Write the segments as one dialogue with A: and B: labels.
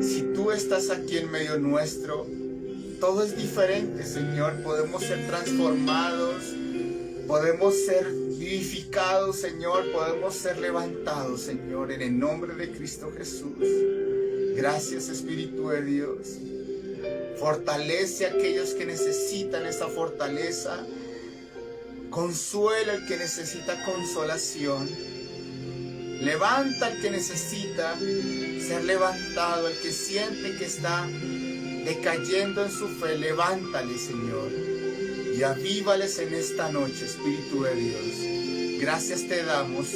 A: Si tú estás aquí en medio nuestro, todo es diferente, Señor. Podemos ser transformados, podemos ser vivificados, Señor. Podemos ser levantados, Señor, en el nombre de Cristo Jesús. Gracias, Espíritu de Dios. Fortalece a aquellos que necesitan esa fortaleza. Consuela al que necesita consolación. Levanta al que necesita ser levantado. Al que siente que está decayendo en su fe, levántale, Señor. Y avívales en esta noche, Espíritu de Dios. Gracias te damos.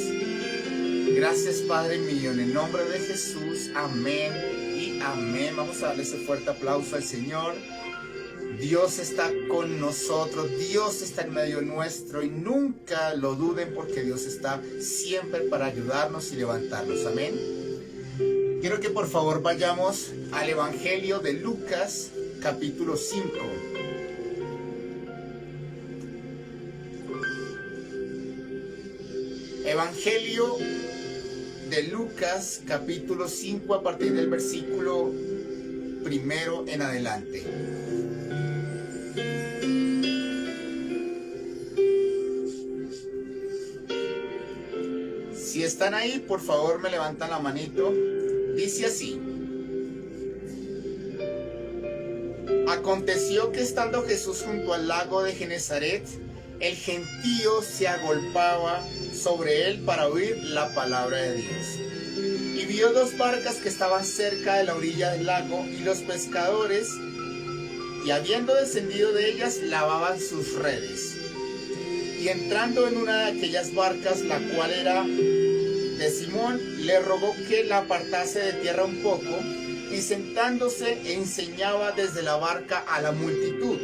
A: Gracias, Padre mío, en el nombre de Jesús. Amén y amén. Vamos a darle ese fuerte aplauso al Señor. Dios está con nosotros, Dios está en medio nuestro y nunca lo duden porque Dios está siempre para ayudarnos y levantarnos. Amén. Quiero que por favor vayamos al Evangelio de Lucas, capítulo 5. Evangelio de Lucas, capítulo 5, a partir del versículo 1 en adelante. Si están ahí, por favor me levantan la manito. Dice así: Aconteció que estando Jesús junto al lago de Genezaret, el gentío se agolpaba sobre él para oír la palabra de Dios. Y vio dos barcas que estaban cerca de la orilla del lago, y los pescadores, y habiendo descendido de ellas, lavaban sus redes. Y entrando en una de aquellas barcas, la cual era de Simón, le rogó que la apartase de tierra un poco, y sentándose enseñaba desde la barca a la multitud.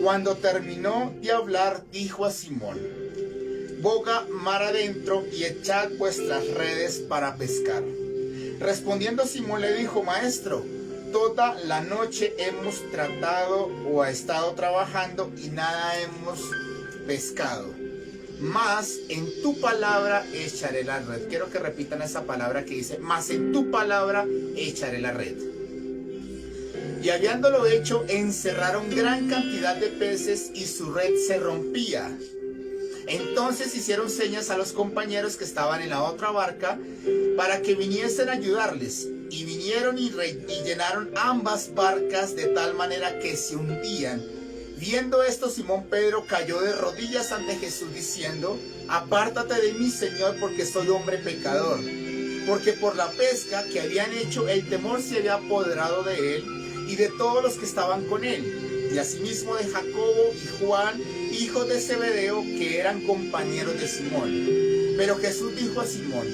A: Cuando terminó de hablar, dijo a Simón: boga mar adentro y echad vuestras redes para pescar. Respondiendo Simón le dijo: Maestro, toda la noche hemos tratado o estado trabajando y nada hemos pescado, mas en tu palabra echaré la red. Quiero que repitan esa palabra que dice: mas en tu palabra echaré la red. Y habiéndolo hecho, encerraron gran cantidad de peces y su red se rompía. Entonces hicieron señas a los compañeros que estaban en la otra barca para que viniesen a ayudarles. Y vinieron y llenaron ambas barcas de tal manera que se hundían. Viendo esto, Simón Pedro cayó de rodillas ante Jesús diciendo: apártate de mí, Señor, porque soy hombre pecador. Porque por la pesca que habían hecho, el temor se había apoderado de él y de todos los que estaban con él, y asimismo de Jacobo y Juan, hijos de Zebedeo, que eran compañeros de Simón. Pero Jesús dijo a Simón: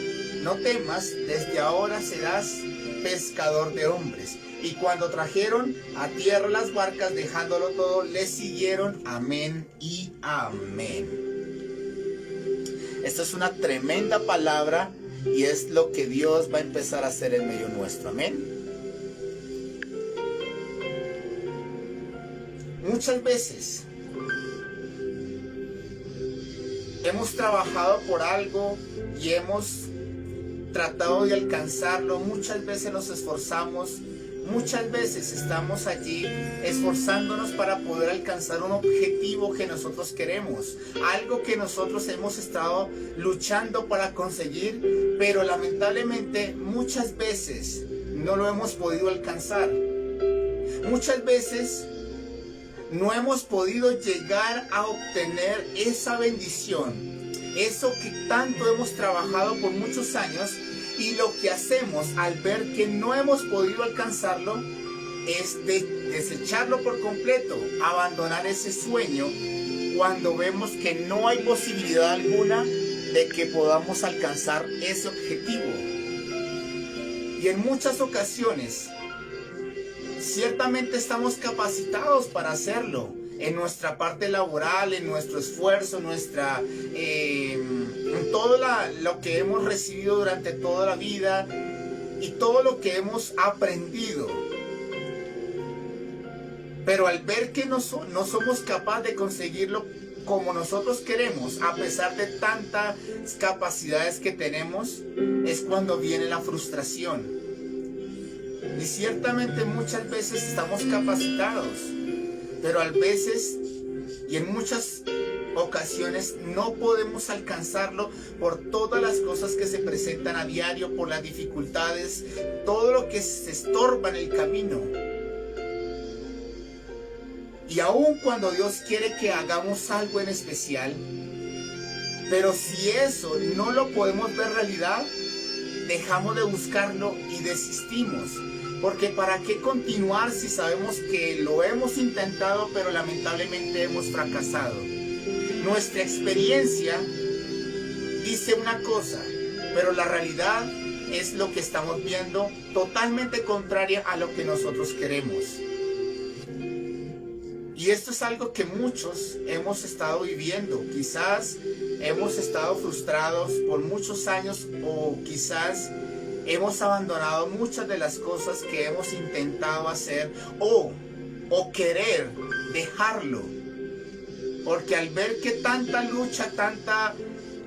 A: no temas, desde ahora serás pescador de hombres. Y cuando trajeron a tierra las barcas, dejándolo todo, le siguieron. Amén y amén. Esta es una tremenda palabra y es lo que Dios va a empezar a hacer en medio nuestro. Amén. Muchas veces hemos trabajado por algo y hemos tratado de alcanzarlo. Muchas veces nos esforzamos. Muchas veces estamos allí esforzándonos para poder alcanzar un objetivo que nosotros queremos, algo que nosotros hemos estado luchando para conseguir, pero lamentablemente muchas veces no lo hemos podido alcanzar. Muchas veces no hemos podido llegar a obtener esa bendición, eso que tanto hemos trabajado por muchos años. Y lo que hacemos al ver que no hemos podido alcanzarlo es desecharlo por completo, abandonar ese sueño cuando vemos que no hay posibilidad alguna de que podamos alcanzar ese objetivo. Y en muchas ocasiones, ciertamente estamos capacitados para hacerlo, en nuestra parte laboral, en nuestro esfuerzo, en todo lo que hemos recibido durante toda la vida y todo lo que hemos aprendido. Pero al ver que no somos capaces de conseguirlo como nosotros queremos, a pesar de tantas capacidades que tenemos, es cuando viene la frustración. Y ciertamente muchas veces estamos capacitados, pero a veces y en muchas ocasiones no podemos alcanzarlo por todas las cosas que se presentan a diario, por las dificultades, todo lo que se estorba en el camino. Y aun cuando Dios quiere que hagamos algo en especial, pero si eso no lo podemos ver realidad, dejamos de buscarlo y desistimos. Porque ¿para qué continuar si sabemos que lo hemos intentado, pero lamentablemente hemos fracasado? Nuestra experiencia dice una cosa, pero la realidad es lo que estamos viendo, totalmente contraria a lo que nosotros queremos. Y esto es algo que muchos hemos estado viviendo. Quizás hemos estado frustrados por muchos años, o quizás hemos abandonado muchas de las cosas que hemos intentado hacer o querer dejarlo. Porque al ver que tanta lucha, tanta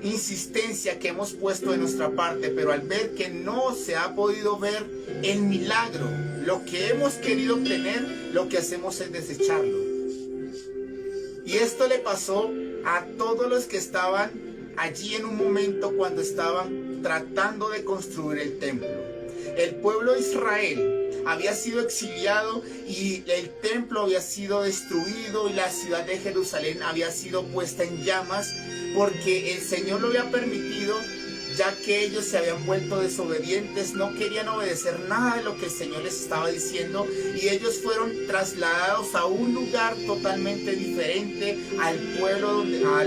A: insistencia que hemos puesto de nuestra parte, pero al ver que no se ha podido ver el milagro, lo que hemos querido obtener, lo que hacemos es desecharlo. Y esto le pasó a todos los que estaban allí en un momento cuando estaban tratando de construir el templo. El pueblo de Israel había sido exiliado y el templo había sido destruido y la ciudad de Jerusalén había sido puesta en llamas porque el Señor lo había permitido, ya que ellos se habían vuelto desobedientes, no querían obedecer nada de lo que el Señor les estaba diciendo, y ellos fueron trasladados a un lugar totalmente diferente al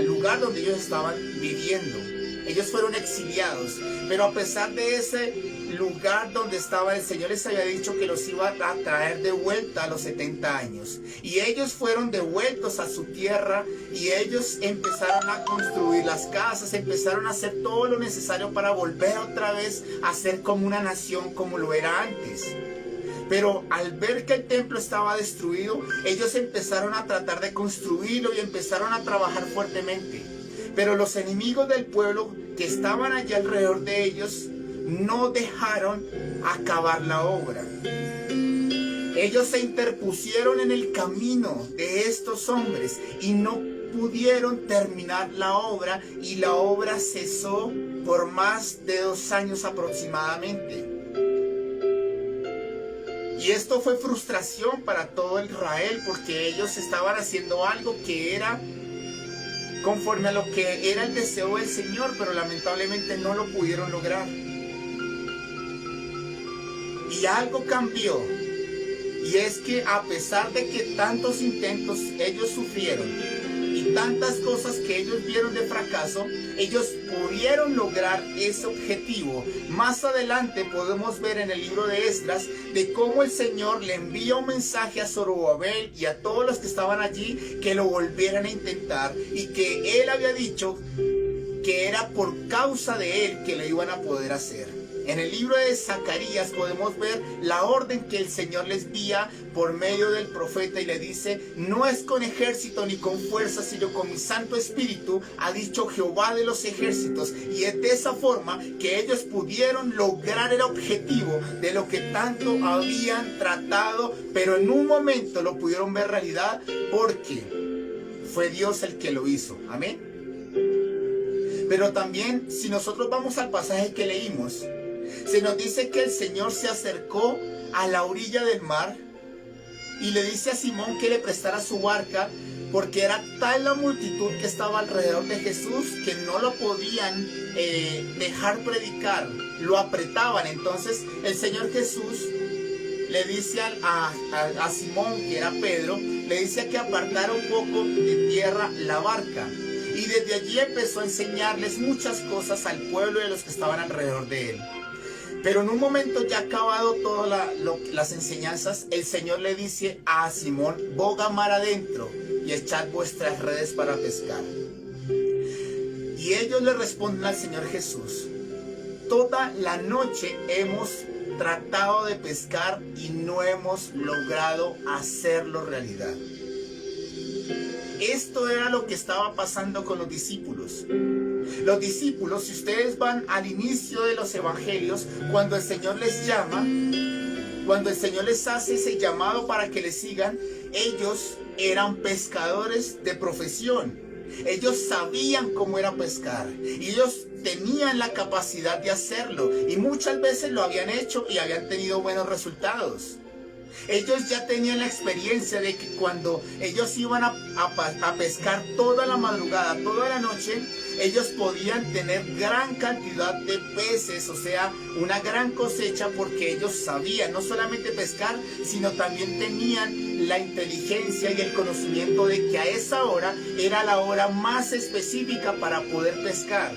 A: lugar donde ellos estaban viviendo. Ellos fueron exiliados, pero a pesar de ese lugar donde estaba, el Señor les había dicho que los iba a traer de vuelta a los 70 años. Y ellos fueron devueltos a su tierra y ellos empezaron a construir las casas, empezaron a hacer todo lo necesario para volver otra vez a ser como una nación como lo era antes. Pero al ver que el templo estaba destruido, ellos empezaron a tratar de construirlo y empezaron a trabajar fuertemente. Pero los enemigos del pueblo que estaban allí alrededor de ellos no dejaron acabar la obra. Ellos se interpusieron en el camino de estos hombres y no pudieron terminar la obra, y la obra cesó por más de 2 años aproximadamente. Y esto fue frustración para todo Israel, porque ellos estaban haciendo algo que era conforme a lo que era el deseo del Señor, pero lamentablemente no lo pudieron lograr. Y algo cambió, y es que a pesar de que tantos intentos ellos sufrieron y tantas cosas que ellos vieron de fracaso, ellos pudieron lograr ese objetivo. Más adelante podemos ver en el libro de Esdras de cómo el Señor le envía un mensaje a Zorobabel y a todos los que estaban allí que lo volvieran a intentar, y que él había dicho que era por causa de él que lo iban a poder hacer. En el libro de Zacarías podemos ver la orden que el Señor les envía por medio del profeta, y le dice: no es con ejército ni con fuerza, sino con mi Santo Espíritu, ha dicho Jehová de los ejércitos. Y es de esa forma que ellos pudieron lograr el objetivo de lo que tanto habían tratado, pero en un momento lo pudieron ver realidad, porque fue Dios el que lo hizo. Amén. Pero también, si nosotros vamos al pasaje que leímos, se nos dice que el Señor se acercó a la orilla del mar y le dice a Simón que le prestara su barca, porque era tal la multitud que estaba alrededor de Jesús que no lo podían dejar predicar, lo apretaban. Entonces el Señor Jesús le dice a Simón, que era Pedro, le dice que apartara un poco de tierra la barca. Y desde allí empezó a enseñarles muchas cosas al pueblo y a los que estaban alrededor de él. Pero en un momento, ya acabado todas las enseñanzas, el Señor le dice a Simón: boga mar adentro y echad vuestras redes para pescar. Y ellos le responden al Señor Jesús: toda la noche hemos tratado de pescar y no hemos logrado hacerlo realidad. Esto era lo que estaba pasando con los discípulos. Los discípulos, si ustedes van al inicio de los evangelios, cuando el Señor les llama, cuando el Señor les hace ese llamado para que le sigan, ellos eran pescadores de profesión. Ellos sabían cómo era pescar y ellos tenían la capacidad de hacerlo, y muchas veces lo habían hecho y habían tenido buenos resultados. Ellos ya tenían la experiencia de que cuando ellos iban a pescar toda la madrugada, toda la noche, ellos podían tener gran cantidad de peces, o sea, una gran cosecha, porque ellos sabían no solamente pescar, sino también tenían la inteligencia y el conocimiento de que a esa hora era la hora más específica para poder pescar.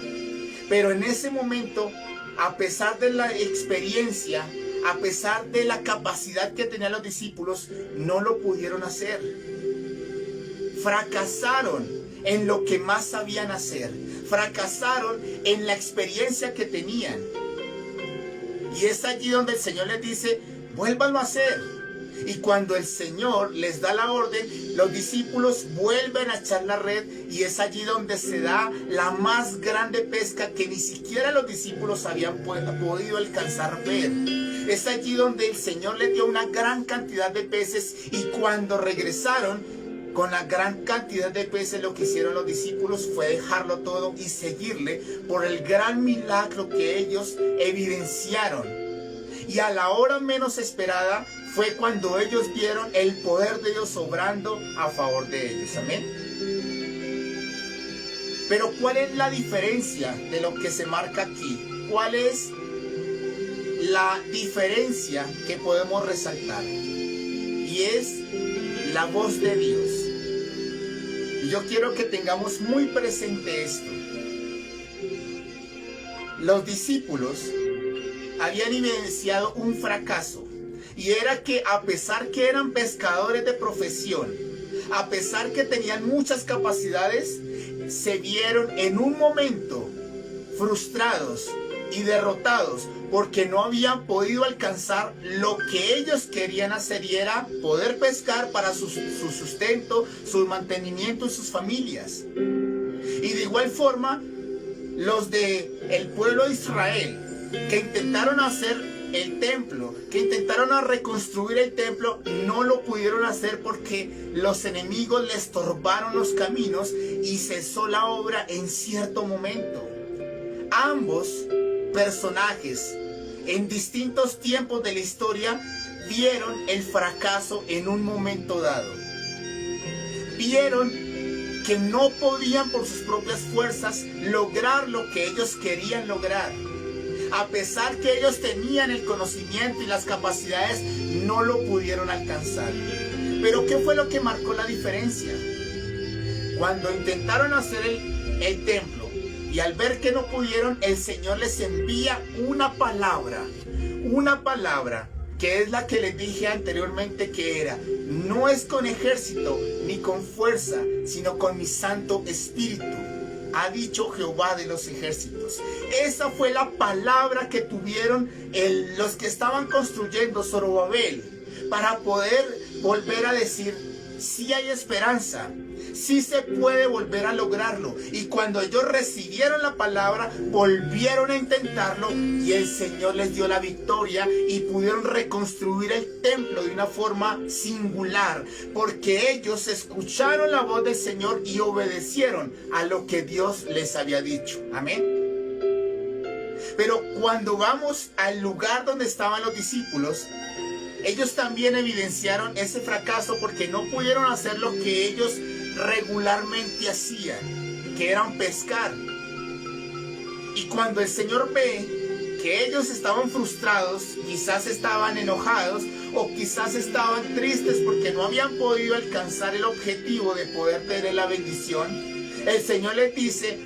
A: Pero en ese momento, a pesar de la experiencia, a pesar de la capacidad que tenían los discípulos, no lo pudieron hacer. Fracasaron en lo que más sabían hacer. Fracasaron en la experiencia que tenían. Y es allí donde el Señor les dice, vuélvanlo a hacer. Y cuando el Señor les da la orden, los discípulos vuelven a echar la red, y es allí donde se da la más grande pesca que ni siquiera los discípulos habían podido alcanzar ver. Es allí donde el Señor les dio una gran cantidad de peces, y cuando regresaron con la gran cantidad de peces, lo que hicieron los discípulos fue dejarlo todo y seguirle por el gran milagro que ellos evidenciaron. Y a la hora menos esperada fue cuando ellos vieron el poder de Dios obrando a favor de ellos. Amén. Pero ¿cuál es la diferencia de lo que se marca aquí? ¿Cuál es la diferencia que podemos resaltar? Y es la voz de Dios. Y yo quiero que tengamos muy presente esto. Los discípulos habían evidenciado un fracaso, y era que a pesar que eran pescadores de profesión, a pesar que tenían muchas capacidades, se vieron en un momento frustrados y derrotados porque no habían podido alcanzar lo que ellos querían hacer, y era poder pescar para su sustento, su mantenimiento y sus familias. Y de igual forma, los del pueblo de Israel, que intentaron hacer el templo, que intentaron reconstruir el templo, no lo pudieron hacer porque los enemigos les estorbaron los caminos y cesó la obra en cierto momento. Ambos personajes, en distintos tiempos de la historia, vieron el fracaso en un momento dado. Vieron que no podían por sus propias fuerzas lograr lo que ellos querían lograr. A pesar que ellos tenían el conocimiento y las capacidades, no lo pudieron alcanzar. Pero ¿qué fue lo que marcó la diferencia? Cuando intentaron hacer el templo, y al ver que no pudieron, el Señor les envía una palabra que es la que les dije anteriormente, que era: no es con ejército ni con fuerza, sino con mi Santo Espíritu, ha dicho Jehová de los ejércitos. Esa fue la palabra que tuvieron los que estaban construyendo Zorobabel, para poder volver a decir: sí hay esperanza, sí se puede volver a lograrlo. Y cuando ellos recibieron la palabra, volvieron a intentarlo, y el Señor les dio la victoria y pudieron reconstruir el templo de una forma singular, porque ellos escucharon la voz del Señor y obedecieron a lo que Dios les había dicho. Amén. Pero cuando vamos al lugar donde estaban los discípulos, ellos también evidenciaron ese fracaso porque no pudieron hacer lo que ellos regularmente hacían, que eran pescar. Y cuando el Señor ve que ellos estaban frustrados, quizás estaban enojados o quizás estaban tristes porque no habían podido alcanzar el objetivo de poder tener la bendición, el Señor les dice: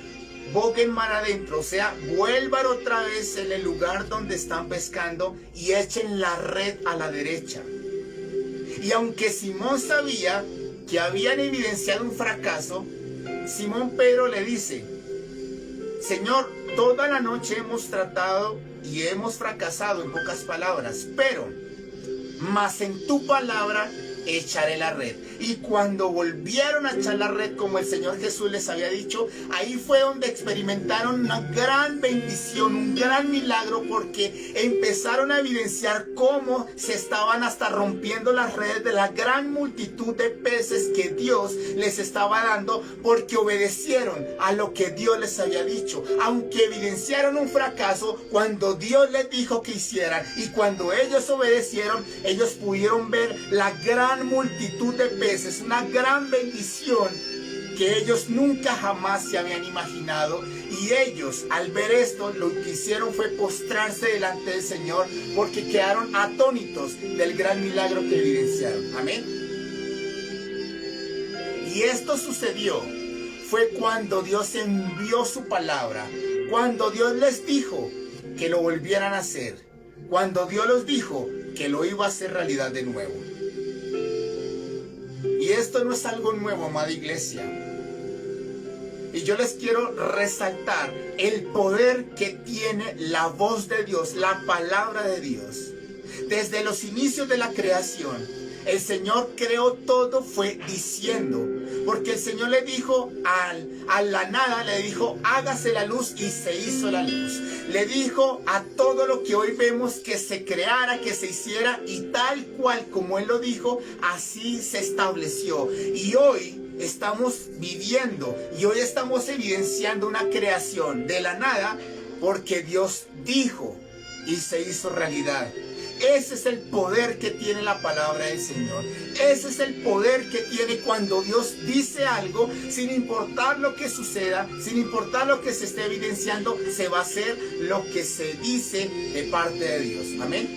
A: boguen mar adentro, o sea, vuelvan otra vez en el lugar donde están pescando y echen la red a la derecha. Y aunque Simón sabía que habían evidenciado un fracaso, Simón Pedro le dice: Señor, toda la noche hemos tratado y hemos fracasado, en pocas palabras, pero más en tu palabra echaré la red. Y cuando volvieron a echar la red como el Señor Jesús les había dicho, ahí fue donde experimentaron una gran bendición, un gran milagro, porque empezaron a evidenciar cómo se estaban hasta rompiendo las redes de la gran multitud de peces que Dios les estaba dando, porque obedecieron a lo que Dios les había dicho. Aunque evidenciaron un fracaso, cuando Dios les dijo que hicieran y cuando ellos obedecieron, ellos pudieron ver la gran multitud de peces, una gran bendición que ellos nunca jamás se habían imaginado. Y ellos, al ver esto, lo que hicieron fue postrarse delante del Señor, porque quedaron atónitos del gran milagro que evidenciaron. Amén. Y esto sucedió fue cuando Dios envió su palabra, cuando Dios les dijo que lo volvieran a hacer, cuando Dios les dijo que lo iba a hacer realidad de nuevo. Y esto no es algo nuevo, amada iglesia. Y yo les quiero resaltar el poder que tiene la voz de Dios, la palabra de Dios. Desde los inicios de la creación, el Señor creó todo, fue diciendo, porque el Señor le dijo a la nada, le dijo, hágase la luz, y se hizo la luz. Le dijo a todo lo que hoy vemos que se creara, que se hiciera, y tal cual como Él lo dijo, así se estableció. Y hoy estamos viviendo, y hoy estamos evidenciando una creación de la nada, porque Dios dijo y se hizo realidad. Ese es el poder que tiene la palabra del Señor. Ese es el poder que tiene cuando Dios dice algo, sin importar lo que suceda, sin importar lo que se esté evidenciando, se va a hacer lo que se dice de parte de Dios. Amén.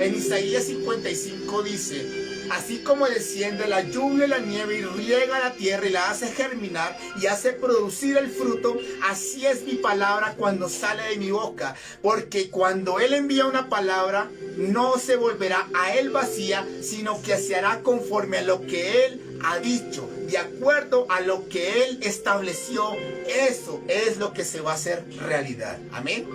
A: En Isaías 55 dice: así como desciende la lluvia y la nieve y riega la tierra y la hace germinar y hace producir el fruto, así es mi palabra cuando sale de mi boca. Porque cuando Él envía una palabra, no se volverá a Él vacía, sino que se hará conforme a lo que Él ha dicho, de acuerdo a lo que Él estableció. Eso es lo que se va a hacer realidad. Amén.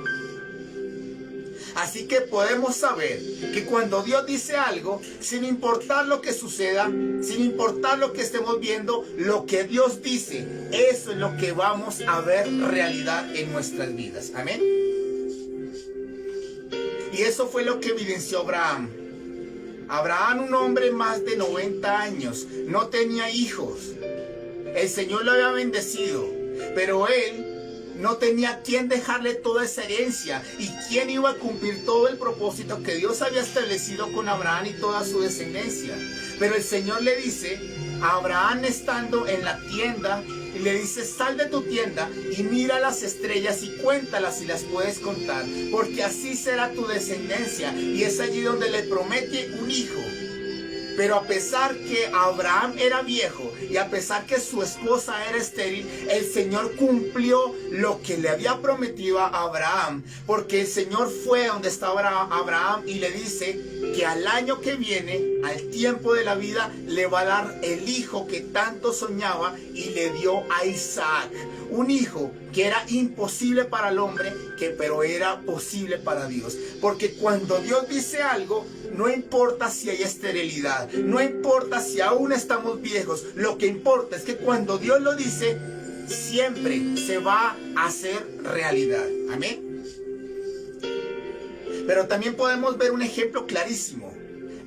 A: Así que podemos saber que cuando Dios dice algo, sin importar lo que suceda, sin importar lo que estemos viendo, lo que Dios dice, eso es lo que vamos a ver realidad en nuestras vidas. Amén. Y eso fue lo que evidenció Abraham. Abraham, un hombre más de 90 años, no tenía hijos. El Señor lo había bendecido, pero él no tenía quien dejarle toda esa herencia y quién iba a cumplir todo el propósito que Dios había establecido con Abraham y toda su descendencia. Pero el Señor le dice a Abraham, estando en la tienda, y le dice: sal de tu tienda y mira las estrellas y cuéntalas si las puedes contar, porque así será tu descendencia. Y es allí donde le promete un hijo. Pero a pesar que Abraham era viejo y a pesar que su esposa era estéril, el Señor cumplió lo que le había prometido a Abraham. Porque el Señor fue donde estaba Abraham y le dice que al año que viene, al tiempo de la vida, le va a dar el hijo que tanto soñaba, y le dio a Isaac. Un hijo que era imposible para el hombre, pero era posible para Dios. Porque cuando Dios dice algo, no importa si hay esterilidad, no importa si aún estamos viejos, lo que importa es que cuando Dios lo dice, siempre se va a hacer realidad. Amén. Pero también podemos ver un ejemplo clarísimo.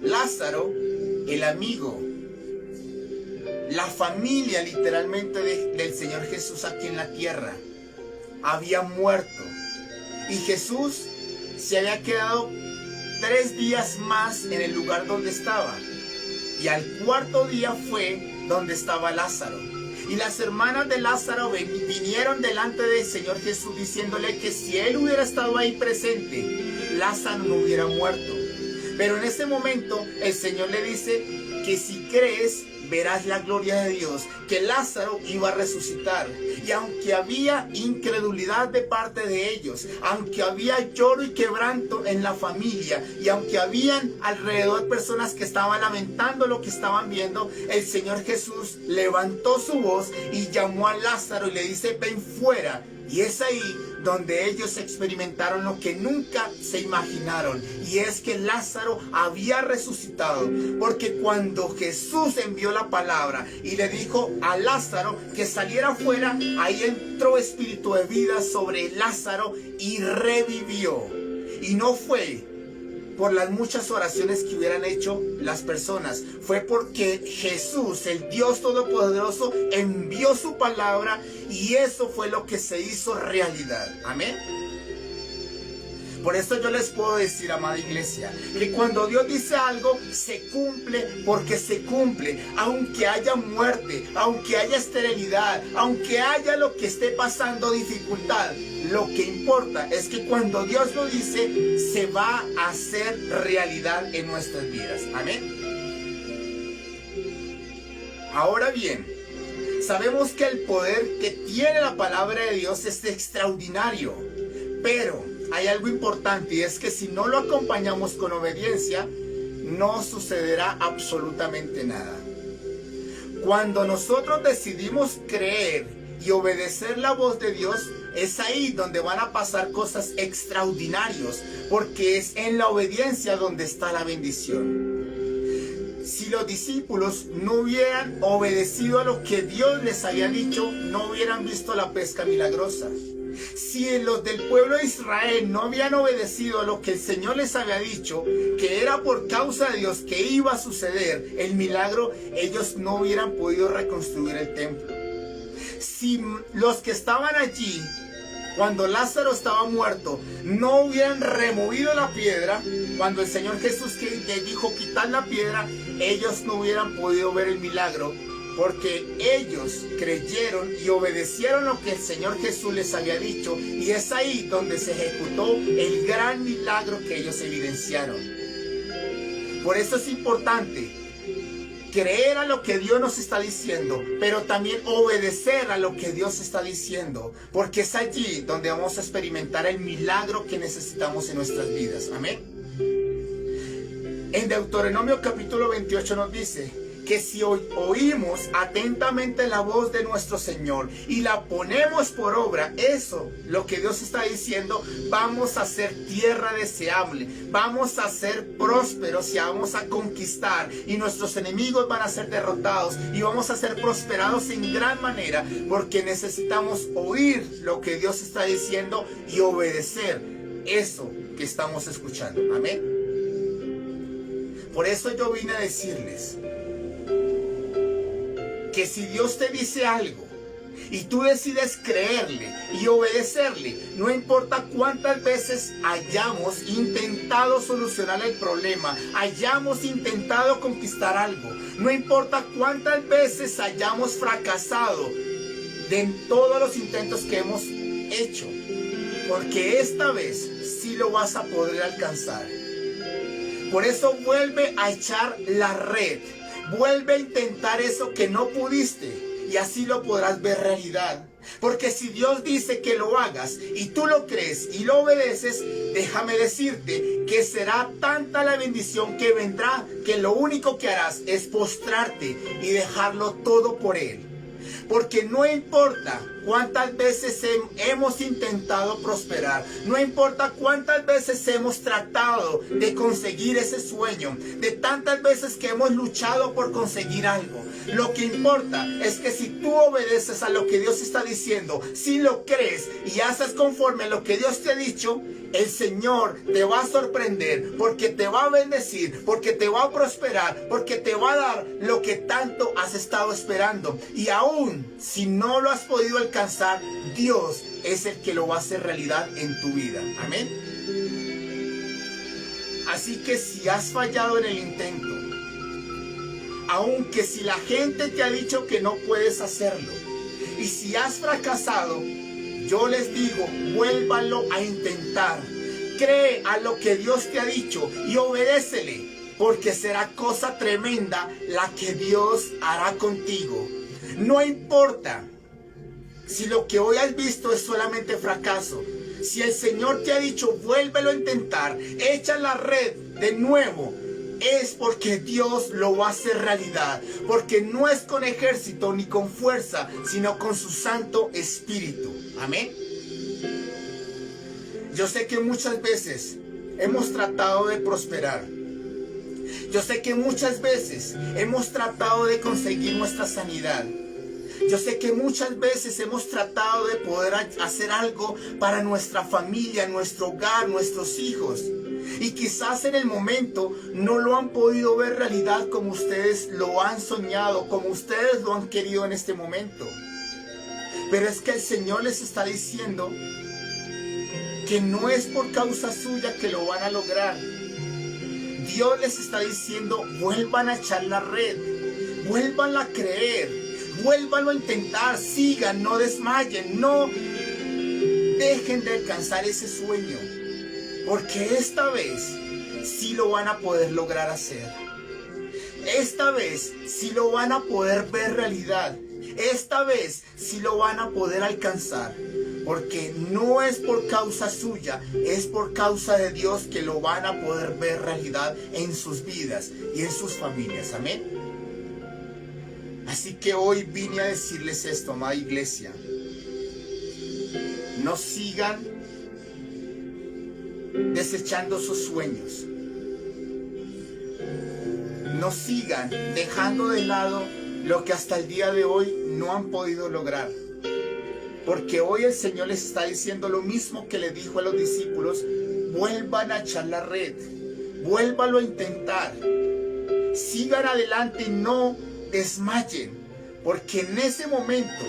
A: Lázaro, el amigo, la familia literalmente del Señor Jesús aquí en la tierra, había muerto. Y Jesús se había quedado 3 días más en el lugar donde estaba. Y al cuarto día fue donde estaba Lázaro. Y las hermanas de Lázaro vinieron delante del Señor Jesús diciéndole que si él hubiera estado ahí presente, Lázaro no hubiera muerto. Pero en ese momento el Señor le dice que si crees, verás la gloria de Dios, que Lázaro iba a resucitar. Y aunque había incredulidad de parte de ellos, aunque había lloro y quebranto en la familia, y aunque habían alrededor personas que estaban lamentando lo que estaban viendo, el Señor Jesús levantó su voz y llamó a Lázaro y le dice: ven fuera. Y es ahí donde ellos experimentaron lo que nunca se imaginaron, y es que Lázaro había resucitado, porque cuando Jesús envió la palabra y le dijo a Lázaro que saliera afuera, ahí entró espíritu de vida sobre Lázaro y revivió. Y no fue por las muchas oraciones que hubieran hecho las personas, fue porque Jesús, el Dios Todopoderoso, envió su palabra, y eso fue lo que se hizo realidad. Amén. Por eso yo les puedo decir, amada iglesia, que cuando Dios dice algo, se cumple porque se cumple. Aunque haya muerte, aunque haya esterilidad, aunque haya lo que esté pasando, dificultad, lo que importa es que cuando Dios lo dice, se va a hacer realidad en nuestras vidas. Amén. Ahora bien, sabemos que el poder que tiene la palabra de Dios es extraordinario, pero hay algo importante, y es que si no lo acompañamos con obediencia, no sucederá absolutamente nada. Cuando nosotros decidimos creer y obedecer la voz de Dios, es ahí donde van a pasar cosas extraordinarias, porque es en la obediencia donde está la bendición. Si los discípulos no hubieran obedecido a lo que Dios les había dicho, no hubieran visto la pesca milagrosa. Si los del pueblo de Israel no habían obedecido a lo que el Señor les había dicho, que era por causa de Dios que iba a suceder el milagro, ellos no hubieran podido reconstruir el templo. Si los que estaban allí, cuando Lázaro estaba muerto, no hubieran removido la piedra, cuando el Señor Jesús les dijo quitar la piedra, ellos no hubieran podido ver el milagro, porque ellos creyeron y obedecieron lo que el Señor Jesús les había dicho, y es ahí donde se ejecutó el gran milagro que ellos evidenciaron. Por eso es importante creer a lo que Dios nos está diciendo, pero también obedecer a lo que Dios está diciendo, porque es allí donde vamos a experimentar el milagro que necesitamos en nuestras vidas. Amén. En Deuteronomio capítulo 28 nos dice que si oímos atentamente la voz de nuestro Señor y la ponemos por obra, eso, lo que Dios está diciendo, vamos a ser tierra deseable, vamos a ser prósperos y vamos a conquistar, y nuestros enemigos van a ser derrotados y vamos a ser prosperados en gran manera, porque necesitamos oír lo que Dios está diciendo y obedecer eso que estamos escuchando. Amén. Por eso yo vine a decirles que si Dios te dice algo y tú decides creerle y obedecerle, no importa cuántas veces hayamos intentado solucionar el problema, hayamos intentado conquistar algo, no importa cuántas veces hayamos fracasado de todos los intentos que hemos hecho, porque esta vez sí lo vas a poder alcanzar. Por eso vuelve a echar la red. Vuelve a intentar eso que no pudiste, y así lo podrás ver realidad. Porque si Dios dice que lo hagas y tú lo crees y lo obedeces, déjame decirte que será tanta la bendición que vendrá, que lo único que harás es postrarte y dejarlo todo por Él. Porque no importa cuántas veces hemos intentado prosperar, no importa cuántas veces hemos tratado de conseguir ese sueño, de tantas veces que hemos luchado por conseguir algo, lo que importa es que si tú obedeces a lo que Dios está diciendo, si lo crees y haces conforme a lo que Dios te ha dicho, el Señor te va a sorprender, porque te va a bendecir, porque te va a prosperar, porque te va a dar lo que tanto has estado esperando. Y aún si no lo has podido alcanzar, Dios es el que lo va a hacer realidad en tu vida. Amén. Así que si has fallado en el intento, aunque si la gente te ha dicho que no puedes hacerlo, y si has fracasado, yo les digo, vuélvalo a intentar. Cree a lo que Dios te ha dicho y obedécele, porque será cosa tremenda la que Dios hará contigo. No importa si lo que hoy has visto es solamente fracaso. Si el Señor te ha dicho, vuélvelo a intentar, echa la red de nuevo, es porque Dios lo va a hacer realidad, porque no es con ejército ni con fuerza, sino con su Santo Espíritu. Amén. Yo sé que muchas veces hemos tratado de prosperar. Yo sé que muchas veces hemos tratado de conseguir nuestra sanidad. Yo sé que muchas veces hemos tratado de poder hacer algo para nuestra familia, nuestro hogar, nuestros hijos. Y quizás en el momento no lo han podido ver realidad como ustedes lo han soñado, como ustedes lo han querido en este momento. Pero es que el Señor les está diciendo que no es por causa suya que lo van a lograr. Dios les está diciendo, vuelvan a echar la red, vuelvan a creer, vuélvanlo a intentar, sigan, no desmayen, no dejen de alcanzar ese sueño, porque esta vez sí lo van a poder lograr hacer. Esta vez sí lo van a poder ver realidad. Esta vez sí lo van a poder alcanzar, porque no es por causa suya, es por causa de Dios que lo van a poder ver realidad en sus vidas y en sus familias. Amén. Así que hoy vine a decirles esto, amada iglesia. No sigan desechando sus sueños. No sigan dejando de lado lo que hasta el día de hoy no han podido lograr. Porque hoy el Señor les está diciendo lo mismo que le dijo a los discípulos. Vuelvan a echar la red. Vuélvanlo a intentar. Sigan adelante y no desmayen. Porque en ese momento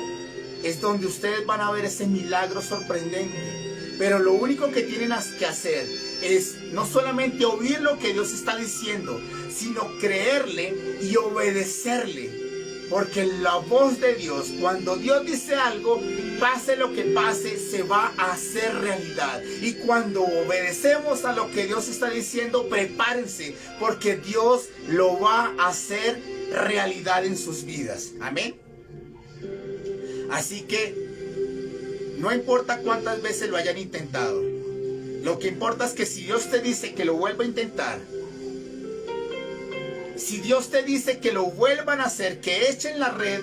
A: es donde ustedes van a ver ese milagro sorprendente. Pero lo único que tienen que hacer es no solamente oír lo que Dios está diciendo, sino creerle y obedecerle. Porque la voz de Dios, cuando Dios dice algo, pase lo que pase, se va a hacer realidad. Y cuando obedecemos a lo que Dios está diciendo, prepárense, porque Dios lo va a hacer realidad en sus vidas. Amén. Así que no importa cuántas veces lo hayan intentado. Lo que importa es que si Dios te dice que lo vuelva a intentar, si Dios te dice que lo vuelvan a hacer, que echen la red,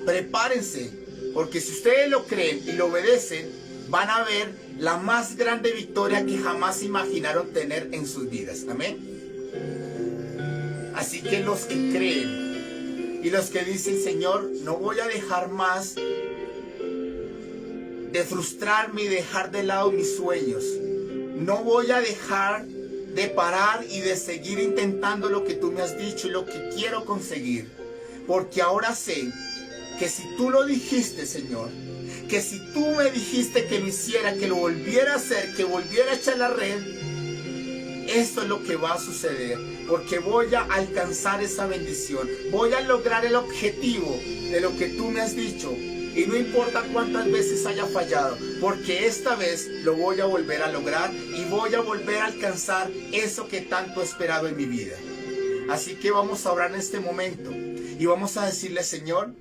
A: prepárense. Porque si ustedes lo creen y lo obedecen, van a ver la más grande victoria que jamás imaginaron tener en sus vidas. Amén. Así que los que creen y los que dicen, Señor, no voy a dejar más de frustrarme y dejar de lado mis sueños. No voy a dejar de parar y de seguir intentando lo que tú me has dicho y lo que quiero conseguir. Porque ahora sé que si tú lo dijiste, Señor, que si tú me dijiste que lo hiciera, que lo volviera a hacer, que volviera a echar la red, eso es lo que va a suceder. Porque voy a alcanzar esa bendición. Voy a lograr el objetivo de lo que tú me has dicho. Y no importa cuántas veces haya fallado, porque esta vez lo voy a volver a lograr y voy a volver a alcanzar eso que tanto he esperado en mi vida. Así que vamos a orar en este momento y vamos a decirle, Señor,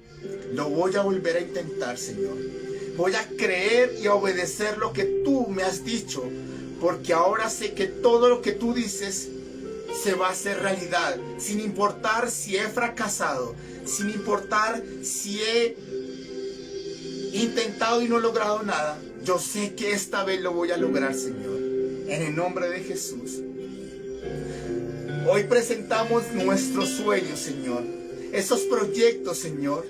A: lo voy a volver a intentar, Señor. Voy a creer y a obedecer lo que tú me has dicho, porque ahora sé que todo lo que tú dices se va a hacer realidad, sin importar si he fracasado, sin importar si he intentado y no he logrado nada. Yo sé que esta vez lo voy a lograr, Señor, en el nombre de Jesús. Hoy presentamos nuestros sueños, Señor, esos proyectos, Señor,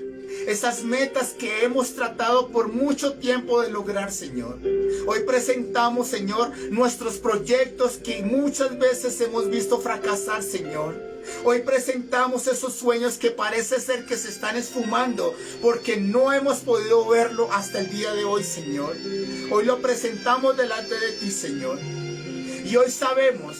A: esas metas que hemos tratado por mucho tiempo de lograr, Señor. Hoy presentamos, Señor, nuestros proyectos que muchas veces hemos visto fracasar, Señor. Hoy presentamos esos sueños que parece ser que se están esfumando porque no hemos podido verlo hasta el día de hoy, Señor. Hoy lo presentamos delante de ti, Señor. Y hoy sabemos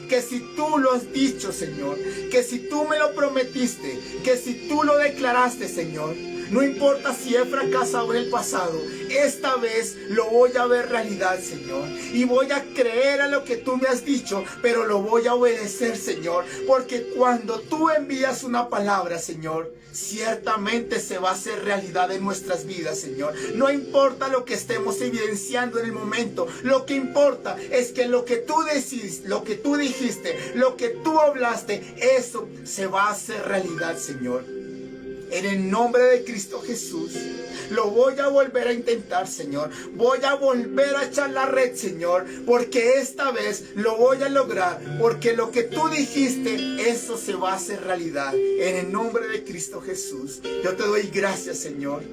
A: que si tú lo has dicho, Señor, que si tú me lo prometiste, que si tú lo declaraste, Señor, no importa si he fracasado en el pasado, esta vez lo voy a ver realidad, Señor. Y voy a creer a lo que tú me has dicho, pero lo voy a obedecer, Señor. Porque cuando tú envías una palabra, Señor, ciertamente se va a hacer realidad en nuestras vidas, Señor. No importa lo que estemos evidenciando en el momento. Lo que importa es que lo que tú decidiste, lo que tú dijiste, lo que tú hablaste, eso se va a hacer realidad, Señor. En el nombre de Cristo Jesús, lo voy a volver a intentar, Señor. Voy a volver a echar la red, Señor, porque esta vez lo voy a lograr, porque lo que tú dijiste, eso se va a hacer realidad. En el nombre de Cristo Jesús, yo te doy gracias, Señor.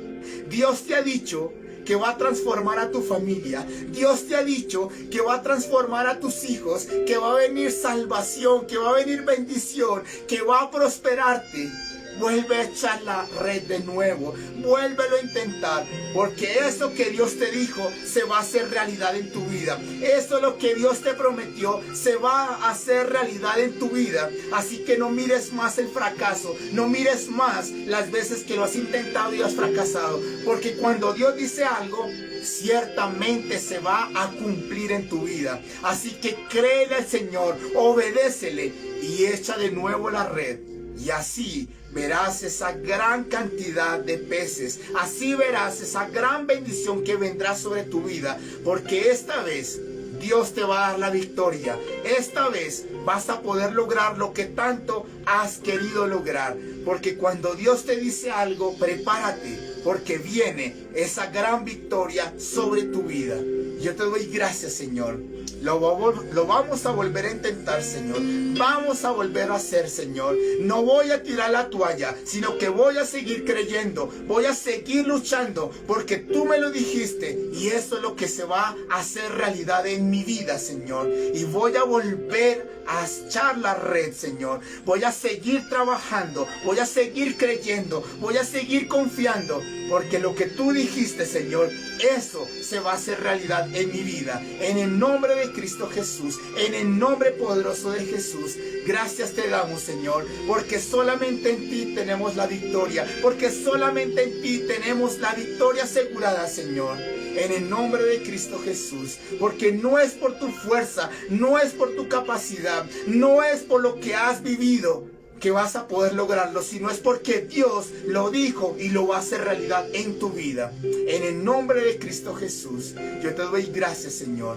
A: Dios te ha dicho que va a transformar a tu familia. Dios te ha dicho que va a transformar a tus hijos, que va a venir salvación, que va a venir bendición, que va a prosperarte. Vuelve a echar la red de nuevo, vuélvelo a intentar, porque eso que Dios te dijo se va a hacer realidad en tu vida. Eso lo que Dios te prometió se va a hacer realidad en tu vida. Así que no mires más el fracaso, no mires más las veces que lo has intentado y has fracasado, porque cuando Dios dice algo, ciertamente se va a cumplir en tu vida. Así que créele al Señor, obedécele y echa de nuevo la red. Y así verás esa gran cantidad de peces. Así verás esa gran bendición que vendrá sobre tu vida. Porque esta vez Dios te va a dar la victoria. Esta vez vas a poder lograr lo que tanto has querido lograr. Porque cuando Dios te dice algo, prepárate, porque viene esa gran victoria sobre tu vida. Yo te doy gracias, Señor. Lo vamos a volver a intentar, Señor. Vamos a volver a hacer, Señor. No voy a tirar la toalla, sino que voy a seguir creyendo. Voy a seguir luchando, porque tú me lo dijiste. Y eso es lo que se va a hacer realidad en mi vida, Señor. Y voy a volver a echar la red, Señor. Voy a seguir trabajando. Voy a seguir creyendo. Voy a seguir confiando. Porque lo que tú dijiste, Señor, eso se va a hacer realidad en mi vida. En el nombre de Cristo Jesús, en el nombre poderoso de Jesús, gracias te damos, Señor, porque solamente en ti tenemos la victoria, porque solamente en ti tenemos la victoria asegurada, Señor. En el nombre de Cristo Jesús, porque no es por tu fuerza, no es por tu capacidad, no es por lo que has vivido que vas a poder lograrlo, sino es porque Dios lo dijo y lo va a hacer realidad en tu vida. En el nombre de Cristo Jesús, yo te doy gracias, Señor.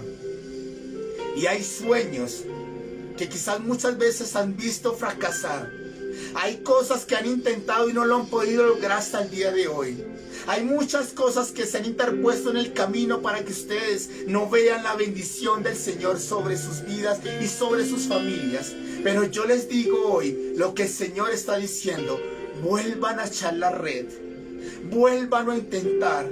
A: Y hay sueños que quizás muchas veces han visto fracasar. Hay cosas que han intentado y no lo han podido lograr hasta el día de hoy. Hay muchas cosas que se han interpuesto en el camino para que ustedes no vean la bendición del Señor sobre sus vidas y sobre sus familias. Pero yo les digo hoy lo que el Señor está diciendo: vuelvan a echar la red, vuelvan a intentar,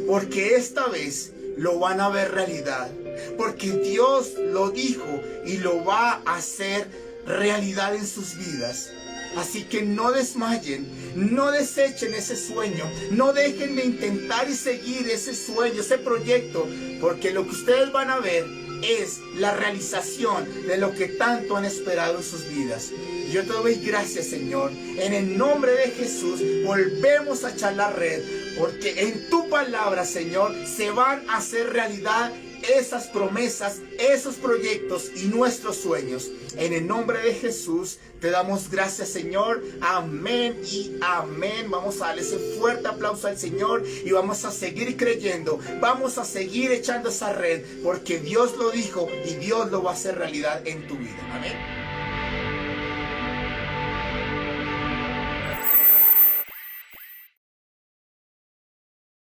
A: porque esta vez lo van a ver realidad, porque Dios lo dijo y lo va a hacer realidad en sus vidas. Así que no desmayen, no desechen ese sueño, no dejen de intentar y seguir ese sueño, ese proyecto, porque lo que ustedes van a ver es la realización de lo que tanto han esperado en sus vidas. Yo te doy gracias, Señor. En el nombre de Jesús volvemos a echar la red, porque en tu palabra, Señor, se van a hacer realidad esas promesas, esos proyectos y nuestros sueños. En el nombre de Jesús te damos gracias, Señor. Amén y amén. Vamos a darle ese fuerte aplauso al Señor y vamos a seguir creyendo. Vamos a seguir echando esa red, porque Dios lo dijo y Dios lo va a hacer realidad en tu vida. Amén.